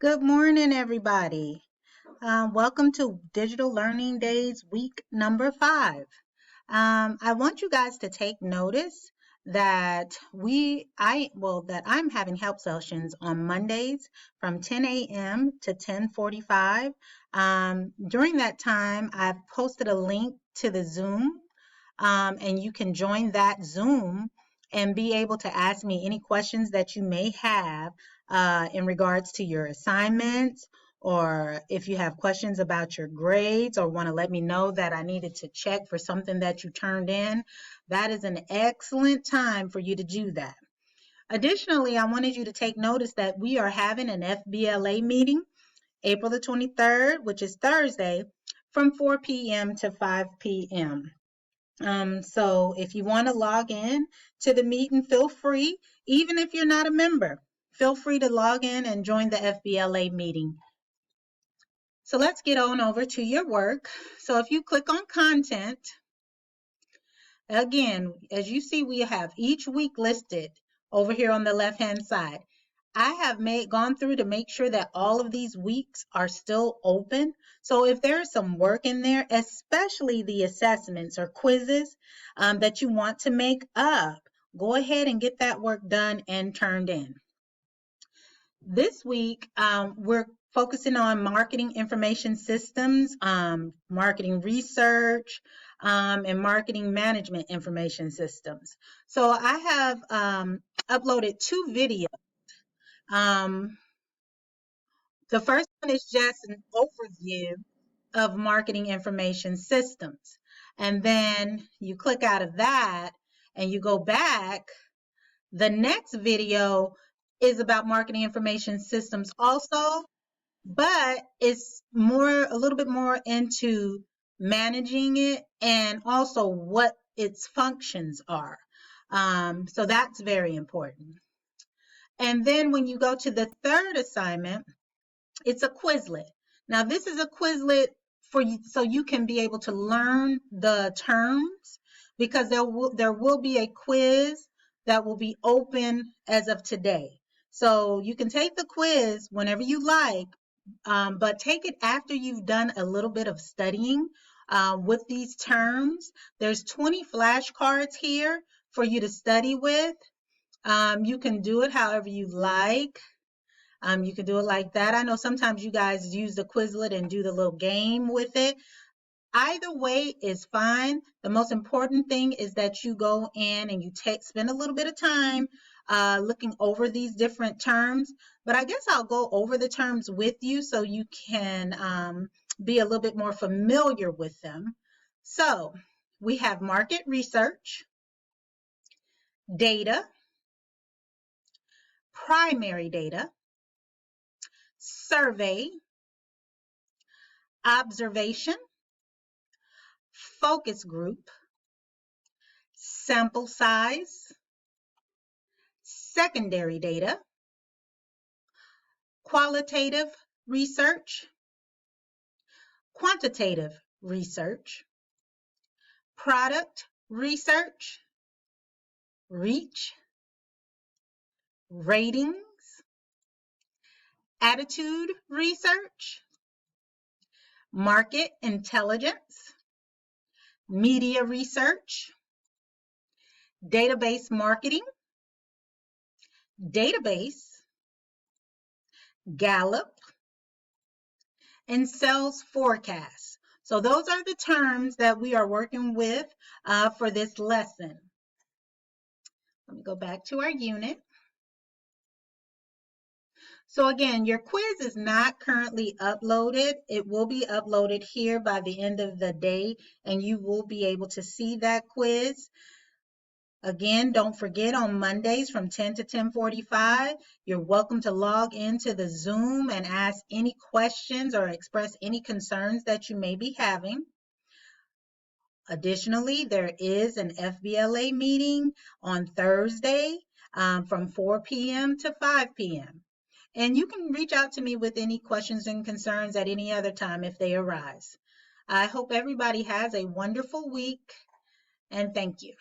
Good morning, everybody. Welcome to Digital Learning Days, week number 5. I want you guys to take notice that I'm having help sessions on Mondays from 10 a.m. to 10:45. During that time, I've posted a link to the Zoom, and you can join that Zoom and be able to ask me any questions that you may have in regards to your assignments, or if you have questions about your grades or want to let me know that I needed to check for something that you turned in. That is an excellent time for you to do that. Additionally, I wanted you to take notice that we are having an FBLA meeting April the 23rd, which is Thursday, from 4 p.m. to 5 p.m. So if you want to log in to the meeting, feel free. Even if you're not a member, feel free to log in and join the FBLA meeting. So let's get on over to your work. So if you click on content, again, as you see, we have each week listed over here on the left-hand side. I have gone through to make sure that all of these weeks are still open. So if there's some work in there, especially the assessments or quizzes that you want to make up, go ahead and get that work done and turned in. This week, we're focusing on marketing information systems, marketing research, and marketing management information systems. So I have uploaded 2 videos. The first one is just an overview of marketing information systems. And then you click out of that and you go back. The next video is about marketing information systems also, but it's a little bit more into managing it and also what its functions are. So that's very important. And then when you go to the third assignment, it's a Quizlet. Now this is a Quizlet for you, so you can be able to learn the terms, because there will be a quiz that will be open as of today. So you can take the quiz whenever you like, but take it after you've done a little bit of studying with these terms. There's 20 flashcards here for you to study with. You can do it however you like. You can do it like that. I know sometimes you guys use the Quizlet and do the little game with it. Either way is fine. The most important thing is that you go in and you spend a little bit of time looking over these different terms. But I guess I'll go over the terms with you so you can be a little bit more familiar with them. So we have market research, data, primary data, survey, observation, focus group, sample size, secondary data, qualitative research, quantitative research, product research, reach, ratings, attitude research, market intelligence, media research, database marketing, database, Gallup, and sales forecast. So those are the terms that we are working with for this lesson. Let me go back to our unit. So again, your quiz is not currently uploaded. It will be uploaded here by the end of the day, and you will be able to see that quiz. Again, don't forget, on Mondays from 10 to 10:45, you're welcome to log into the Zoom and ask any questions or express any concerns that you may be having. Additionally, there is an FBLA meeting on Thursday from 4 p.m. to 5 p.m. And you can reach out to me with any questions and concerns at any other time if they arise. I hope everybody has a wonderful week, and thank you.